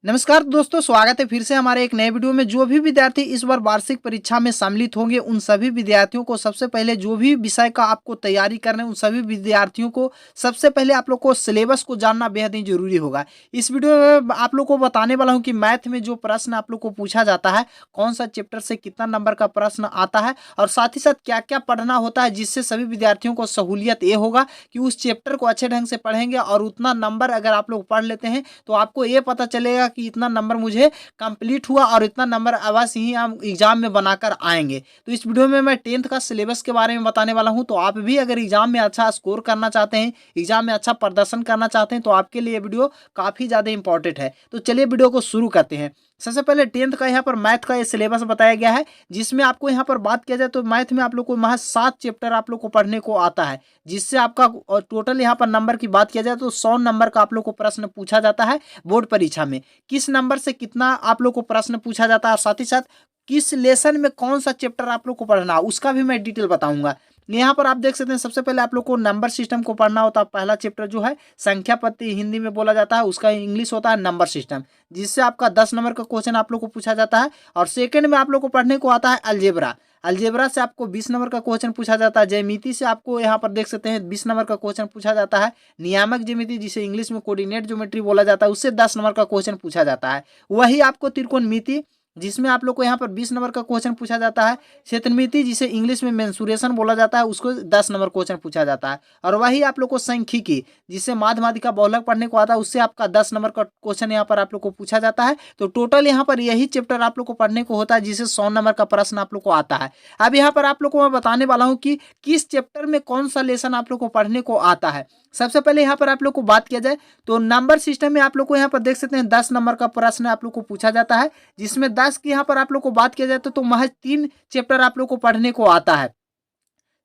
नमस्कार दोस्तों, स्वागत है फिर से हमारे एक नए वीडियो में। जो भी विद्यार्थी इस बार वार्षिक परीक्षा में सम्मिलित होंगे उन सभी विद्यार्थियों को सबसे पहले जो भी विषय का आपको तैयारी करना है उन सभी विद्यार्थियों को सबसे पहले आप लोग को सिलेबस को जानना बेहद ही जरूरी होगा। इस वीडियो में आप लोग को बताने वाला हूं कि मैथ में जो प्रश्न आप लोग को पूछा जाता है, कौन सा चैप्टर से कितना नंबर का प्रश्न आता है और साथ ही साथ क्या क्या पढ़ना होता है, जिससे सभी विद्यार्थियों को सहूलियत ये होगा कि उस चैप्टर को अच्छे ढंग से पढ़ेंगे और उतना नंबर अगर आप लोग पढ़ लेते हैं तो आपको ये पता चलेगा कि इतना नंबर मुझे कंप्लीट हुआ और इतना नंबर अवश्य ही हम एग्जाम में बनाकर आएंगे। तो इस वीडियो में मैं 10th का सिलेबस के बारे में बताने वाला हूं। तो आप भी अगर एग्जाम में अच्छा स्कोर करना चाहते हैं, एग्जाम में अच्छा प्रदर्शन करना चाहते हैं, तो आपके लिए वीडियो काफ़ी ज़्यादा इंपॉर्टेंट है। तो चलिए वीडियो को शुरू करते हैं। सबसे पहले 10th का यहाँ पर मैथ का ये सिलेबस बताया गया है, जिसमें आपको यहाँ पर बात किया जाए तो मैथ में आप लोग को महज 7 चैप्टर आप लोग को पढ़ने को आता है, जिससे आपका टोटल यहाँ पर नंबर की बात किया जाए तो 100 नंबर का आप लोग को प्रश्न पूछा जाता है बोर्ड परीक्षा में। किस नंबर से कितना आप लोग को प्रश्न पूछा जाता है और साथ ही साथ किस लेसन में कौन सा चैप्टर आप लोग को पढ़ना है उसका भी मैं डिटेल बताऊंगा। यहाँ पर आप देख सकते हैं, सबसे पहले आप लोग को नंबर सिस्टम को पढ़ना होता है। पहला चैप्टर जो है संख्या पत्ती हिंदी में बोला जाता है, उसका इंग्लिश होता है नंबर सिस्टम, जिससे आपका 10 नंबर का क्वेश्चन आप लोग को पूछा जाता है। और सेकंड में आप लोग को पढ़ने को आता है अलजेब्रा। अलजेब्रा से आपको 20 नंबर का क्वेश्चन पूछा जाता है। ज्यामिति से आपको यहाँ पर देख सकते हैं 20 नंबर का क्वेश्चन पूछा जाता है। नियामक ज्यामिति, जिसे इंग्लिश में कोऑर्डिनेट ज्योमेट्री बोला जाता है, उससे 10 नंबर का क्वेश्चन पूछा जाता है। वही आपको त्रिकोणमिति, जिसमें आप लोग को यहाँ पर 20 नंबर का क्वेश्चन पूछा जाता है। क्षेत्रमिति, जिसे इंग्लिश में मेंसुरेशन बोला जाता है, उसको 10 नंबर क्वेश्चन पूछा जाता है। और वही आप लोग को सांख्यिकी, जिसे माध्य माध्यिका बहुलक पढ़ने को आता है, उससे आपका 10 नंबर का क्वेश्चन यहाँ पर आप लोग को पूछा जाता है। तो टोटल यहाँ पर यही चैप्टर आप लोग को पढ़ने को होता है, जिसे 100 नंबर का प्रश्न आप लोग को आता है। अब यहाँ पर आप लोग को मैं बताने वाला हूँ कि किस चैप्टर में कौन सा लेसन आप लोग को पढ़ने को आता है। सबसे पहले यहाँ पर आप लोग को बात किया जाए तो नंबर सिस्टम में आप लोग को यहाँ पर देख सकते हैं 10 नंबर का प्रश्न आप लोग को पूछा जाता है, जिसमें 10 की यहाँ पर आप लोग को बात किया जाए तो महज 3 चैप्टर आप लोग को पढ़ने को आता है।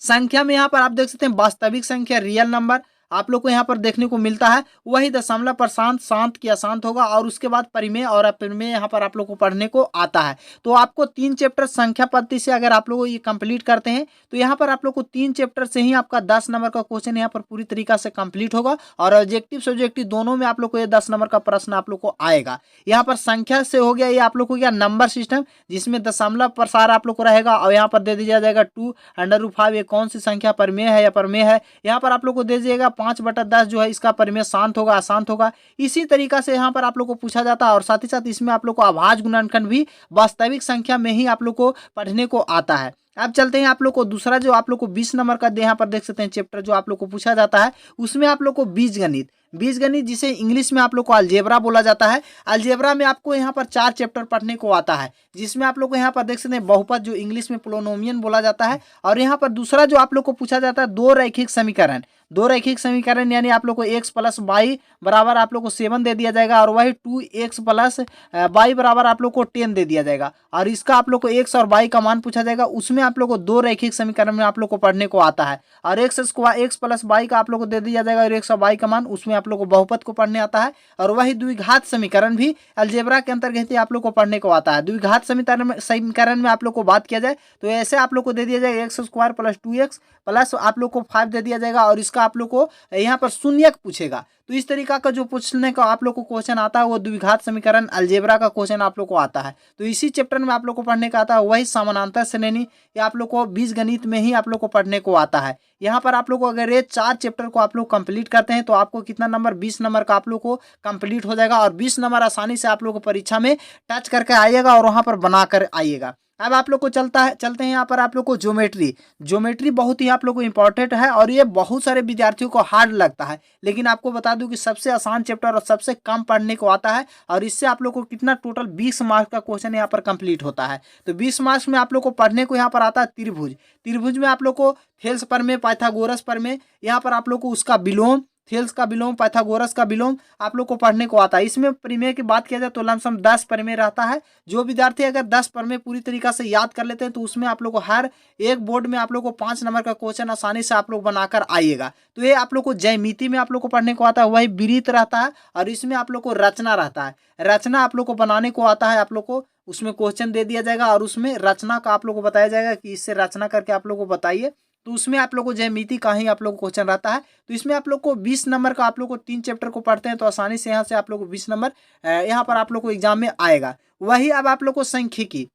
संख्या में यहाँ पर आप देख सकते हैं वास्तविक संख्या, रियल नंबर आप लोग को यहाँ पर देखने को मिलता है। वही दशमलव प्रशांत, शांत की अशांत होगा। और उसके बाद परिमेय और अप्रमेय यहाँ पर आप लोग को पढ़ने को आता है। तो आपको 3 चैप्टर संख्या पद्धति से अगर आप लोग ये कंप्लीट करते हैं तो यहाँ पर आप लोग को 3 चैप्टर से ही आपका 10 नंबर का क्वेश्चन यहाँ पर पूरी तरीका से कंप्लीट होगा। और ऑब्जेक्टिव सब्जेक्टिव दोनों में आप लोग को ये 10 नंबर का प्रश्न आप लोग को आएगा। यहाँ पर संख्या से हो गया, ये आप लोग को गया नंबर सिस्टम, जिसमें दशमलव प्रसार आप लोग को रहेगा। और यहाँ पर दे दिया जाएगा 2√5, ये कौन सी संख्या परमेय है या प्रमेय है। यहाँ पर आप लोग को दे दिएगा 5/10 जो है इसका परिमेय शांत होगा अशांत होगा। इसी तरीका से यहाँ पर आप लोग को पूछा जाता है। और साथ ही साथ इसमें आप लोग को अभाज्य गुणनखंड भी वास्तविक संख्या में ही आप लोग को पढ़ने को आता है। अब चलते हैं आप लोग को दूसरा, जो आप लोग को 20 नंबर का यहाँ पर देख सकते हैं चैप्टर जो आप लोग को पूछा जाता है, उसमें आप लोग को बीजगणित, बीजगणित जिसे इंग्लिश में आप लोग को अलजेब्रा बोला जाता है। अलजेब्रा में आपको यहाँ पर 4 चैप्टर पढ़ने को आता है, जिसमें आप लोग को यहाँ पर देख सकते हैं बहुपद, जो इंग्लिश में पोलिनोमियल बोला जाता है। और यहाँ पर दूसरा जो आप लोग को पूछा जाता है 2 रैखिक समीकरण, 2 रैखिक समीकरण, यानी आप लोग को x + y बराबर आप लोग को 7 दे दिया जाएगा। और वही 2x + y बराबर आप लोग को 10 दे दिया जाएगा। और इसका आप लोग को x और y का मान पूछा जाएगा। उसमें आप लोग को 2 रैखिक समीकरण में आप लोग को पढ़ने को आता है। और x + y का आप लोग को दे दिया जाएगा, और x और y का मान, उसमें आप लोग को बहुपद को पढ़ने आता है। और वही द्विघात समीकरण भी अलजेब्रा के अंतर्गत ही आप लोग को पढ़ने को आता है। द्विघात समीकरण में आप लोग को बात किया जाए तो ऐसे आप लोग को दे दिया जाएगा x² + 2x प्लस आप लोग को 5 दे दिया जाएगा। और इसका आप लोग को यहाँ पर शून्यक पूछेगा। तो इस तरीका का जो पूछने का आप लोग को क्वेश्चन आता है वो द्विघात समीकरण अलजेब्रा का क्वेश्चन आप लोग को आता है। तो इसी चैप्टर में आप लोग को पढ़ने का आता है। वही समानांतर श्रेणी, ये आप लोग को बीजगणित में ही आप लोग को पढ़ने को आता है। यहाँ पर आप लोग को अगर ये 4 चैप्टर को आप लोग कंप्लीट करते हैं तो आपको कितना नंबर, 20 नंबर का आप लोग को कंप्लीट हो जाएगा। और 20 नंबर आसानी से आप लोग को परीक्षा में टच करके आइएगा और वहाँ पर बना कर आइएगा। अब आप लोग को चलते हैं यहाँ पर आप लोग को ज्योमेट्री बहुत ही आप लोग को इंपॉर्टेंट है। और ये बहुत सारे विद्यार्थियों को हार्ड लगता है, लेकिन आपको बता दूं कि सबसे आसान चैप्टर और सबसे कम पढ़ने को आता है। और इससे आप लोग को कितना टोटल 20 मार्क्स का क्वेश्चन यहाँ पर कंप्लीट होता है। तो 20 मार्क्स में आप लोग को पढ़ने को यहाँ पर आता है त्रिभुज में आप लोग को थेल्स प्रमेय, पाइथागोरस प्रमेय, यहाँ पर आप लोग को उसका विलोम, थेल्स का विलोम, पाइथागोरस का विलोम आप लोग को पढ़ने को आता है। इसमें प्रमेय की बात किया जाए तो लमसम 10 प्रमेय रहता है। जो विद्यार्थी अगर 10 प्रमेय पूरी तरीका से याद कर लेते हैं तो उसमें आप लोग को हर एक बोर्ड में आप लोग को 5 नंबर का क्वेश्चन आसानी से आप लोग बनाकर आइएगा। तो ये आप लोग को ज्यामिति में आप लोग को पढ़ने को आता है। वही विरीत रहता है। और इसमें आप लोग को रचना रहता है। रचना आप लोग को बनाने को आता है। आप लोग को उसमें क्वेश्चन दे दिया जाएगा और उसमें रचना का आप लोग को बताया जाएगा कि इससे रचना करके आप लोग को बताइए। तो उसमें आप लोग को ज्यामिति का ही आप लोग को क्वेश्चन रहता है। तो इसमें आप लोग को 20 नंबर का आप लोग को 3 चैप्टर को पढ़ते हैं तो आसानी से यहाँ से आप लोग को 20 नंबर यहाँ पर आप लोग को एग्जाम में आएगा। वही अब आप लोग को सांख्यिकी,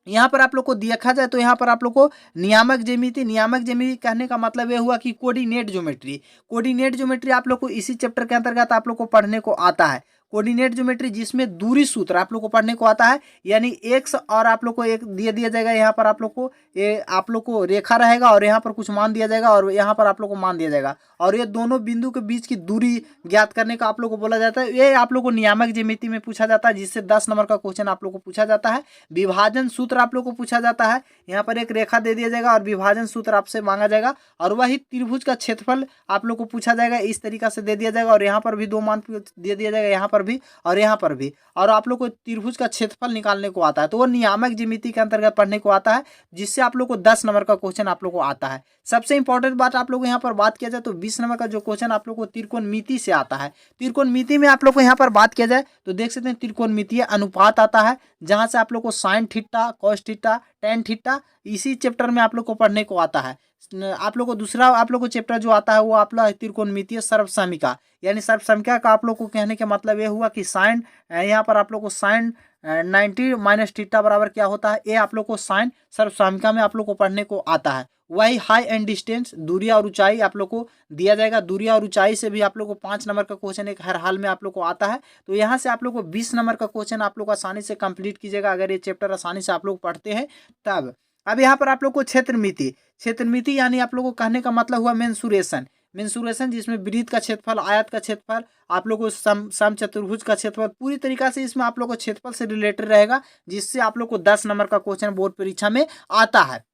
यहाँ पर आप लोग को देखा जाए तो यहाँ पर आप लोग को नियामक ज्यामिति कहने का मतलब ये हुआ कि कोऑर्डिनेट ज्योमेट्री आप लोग को इसी चैप्टर के अंतर्गत आप लोग को पढ़ने को आता है। कोऑर्डिनेट ज्योमेट्री जिसमें दूरी सूत्र आप लोग को पढ़ने को आता है, यानी एक्स और आप लोग को एक दिया जाएगा, यहाँ पर आप लोग को ये आप लोग को रेखा रहेगा और यहाँ पर कुछ मान दिया जाएगा और यहाँ पर आप लोग को मान दिया जाएगा और ये दोनों बिंदु के बीच की दूरी ज्ञात करने का आप लोग को बोला जाता है। ये आप लोग को नियामक ज्यामिति में पूछा जाता है, जिससे 10 नंबर का क्वेश्चन आप लोग को पूछा जाता है। विभाजन सूत्र आप लोग को पूछा जाता है, यहाँ पर एक रेखा दे दिया जाएगा और विभाजन सूत्र आपसे मांगा जाएगा और वही त्रिभुज का क्षेत्रफल आप लोग को पूछा जाएगा, इस तरीका से दे दिया जाएगा और यहाँ पर भी 2 मान दे दिया जाएगा, यहाँ पर भी और यहाँ पर भी, और आप लोग को त्रिभुज का क्षेत्रफल निकालने को आता है। तो वो नियामक ज्यामिति के अंतर्गत पढ़ने को आता है, जिससे आप लोग को 10 नंबर का क्वेश्चन आप लोग को आता है। सबसे इंपॉर्टेंट बात आप लोग यहाँ पर बात किया जाए तो 20 नंबर का जो क्वेश्चन आप लोग को त्रिकोणमिति से आता है। त्रिकोणमिति में आप लोग को यहाँ पर बात किया जाए तो देख सकते हैं त्रिकोणमितीय अनुपात आता है, जहां से आप लोग को sine theta, cos theta, tan theta इसी चैप्टर में आप लोग को पढ़ने को आता है। आप लोग को दूसरा आप लोग को चैप्टर जो आता है वो आप लोग त्रिकोणमितीय सर्वसमिका, यानी सर्वसमिका का आप लोग को कहने का मतलब ये हुआ कि साइन, यहाँ पर आप लोग को साइन 90 माइनस थीटा बराबर क्या होता है, ये आप लोग को साइन सर्वसमिका में आप लोग को पढ़ने को आता है। वही हाई एंड डिस्टेंस, दूरी और ऊंचाई आप लोग को दिया जाएगा। दूरी और ऊंचाई से भी आप लोग को 5 नंबर का क्वेश्चन एक हर हाल में आप लोग को आता है। तो यहाँ से आप लोग को 20 नंबर का क्वेश्चन आप लोग आसानी से कंप्लीट कीजिएगा, अगर ये चैप्टर आसानी से आप लोग पढ़ते हैं तब। अब यहाँ पर आप लोग को क्षेत्रमिति यानी आप लोग को कहने का मतलब हुआ मेंसुरेशन, जिसमें वृत्त का क्षेत्रफल, आयत का क्षेत्रफल, आप लोग को समचतुर्भुज का क्षेत्रफल, पूरी तरीका से इसमें आप लोग को क्षेत्रफल से रिलेटेड रहेगा, जिससे आप लोग को 10 नंबर का क्वेश्चन बोर्ड परीक्षा में आता है।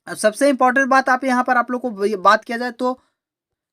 अब सबसे इंपॉर्टेंट बात आप यहाँ पर आप लोग को बात किया जाए तो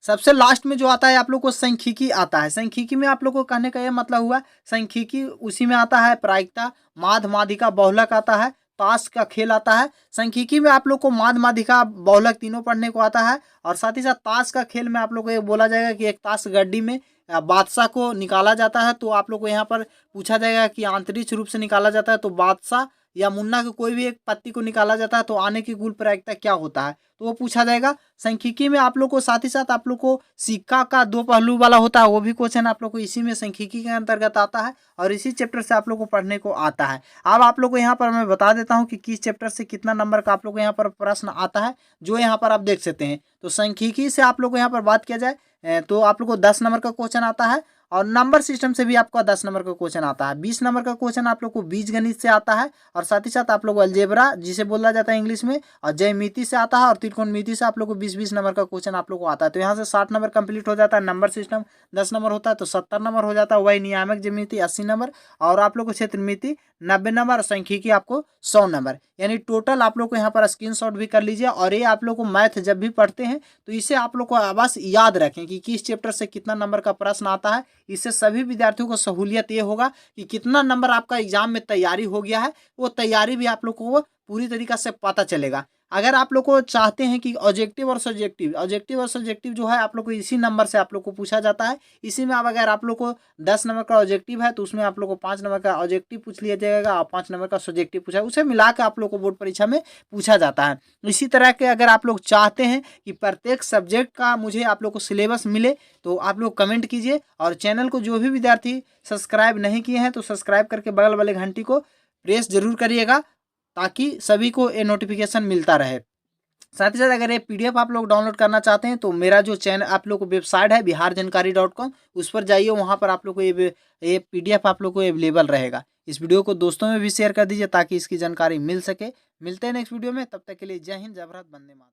सबसे लास्ट में जो आता है आप लोग को सांख्यिकी आता है। सांख्यिकी में आप लोग को कहने का यह मतलब हुआ, सांख्यिकी उसी में आता है प्रायिकता, माध्य, माध्यिका, बहुलक आता है, ताश का खेल आता है। सांख्यिकी में आप लोग को माध्य, माध्यिका, बहुलक तीनों पढ़ने को आता है और साथ ही साथ ताश का खेल में आप लोग को ये बोला जाएगा कि एक ताश गड्डी में बादशाह को निकाला जाता है। तो आप लोग को यहाँ पर पूछा जाएगा कि आंतरिक रूप से निकाला जाता है तो बादशाह या मुन्ना के कोई भी एक पत्ती को निकाला जाता है तो आने की कुल प्रायिकता क्या होता है, तो वो पूछा जाएगा। सांख्यिकी में आप लोग को साथ ही साथ आप लोग को सिक्का का 2 पहलू वाला होता है, वो भी क्वेश्चन आप लोग को इसी में सांख्यिकी के अंतर्गत आता है और इसी चैप्टर से आप लोग को पढ़ने को आता है। अब आप लोग को यहाँ पर मैं बता देता हूँ कि किस चैप्टर से कितना नंबर का आप लोग को यहाँ पर प्रश्न आता है, जो यहाँ पर आप देख सकते हैं। तो सांख्यिकी से आप लोग को यहाँ पर बात किया जाए तो आप लोग को 10 नंबर का क्वेश्चन आता है और नंबर सिस्टम से भी आपका 10 नंबर का क्वेश्चन आता है। 20 नंबर का क्वेश्चन आप लोग को बीजगणित से आता है और साथ ही साथ आप लोग को अलजेब्रा जिसे बोला जाता है इंग्लिश में, और ज्यामिति से आता है और त्रिकोणमिति से आप लोग को 20-20 नंबर का क्वेश्चन आप लोग को आता है। तो यहाँ से 60 नंबर कंप्लीट हो जाता है। नंबर सिस्टम 10 नंबर होता है तो 70 नंबर हो जाता है। वही नियामक ज्यामिति 80 नंबर और आप लोग को क्षेत्रमिति 90 नंबर और सांख्यिकी आपको 100 नंबर, यानी टोटल आप लोग को यहाँ पर स्क्रीनशॉट भी कर लीजिए। और ये आप लोग को मैथ जब भी पढ़ते हैं तो इसे आप लोग को बस याद रखें कि किस चैप्टर से कितना नंबर का प्रश्न आता है। इससे सभी विद्यार्थियों को सहूलियत ये होगा कि कितना नंबर आपका एग्जाम में तैयारी हो गया है, वो तैयारी भी आप लोग को पूरी तरीका से पता चलेगा। अगर आप लोग को चाहते हैं कि ऑब्जेक्टिव और सब्जेक्टिव जो है आप लोग को इसी नंबर से आप लोग को पूछा जाता है। इसी में अब अगर आप लोग को 10 नंबर का ऑब्जेक्टिव है तो उसमें आप लोग को 5 नंबर का ऑब्जेक्टिव पूछ लिया जाएगा और 5 नंबर का सब्जेक्टिव पूछा, उसे मिला के आप लोग को बोर्ड परीक्षा में पूछा जाता है। इसी तरह के अगर आप लोग चाहते हैं कि प्रत्येक सब्जेक्ट का मुझे आप लोग को सिलेबस मिले तो आप लोग कमेंट कीजिए और चैनल को जो भी विद्यार्थी सब्सक्राइब नहीं किए हैं तो सब्सक्राइब करके बगल वाले घंटी को प्रेस जरूर करिएगा ताकि सभी को ये नोटिफिकेशन मिलता रहे। साथ ही साथ अगर ये पीडीएफ आप लोग डाउनलोड करना चाहते हैं तो मेरा जो चैनल आप लोग को वेबसाइट है biharjankari.com, उस पर जाइए, वहाँ पर आप लोग को ये पीडीएफ आप लोग को अवेलेबल रहेगा। इस वीडियो को दोस्तों में भी शेयर कर दीजिए ताकि इसकी जानकारी मिल सके। मिलते हैं नेक्स्ट वीडियो में, तब तक के लिए जय हिंद, जय भारत, वंदे मातरम।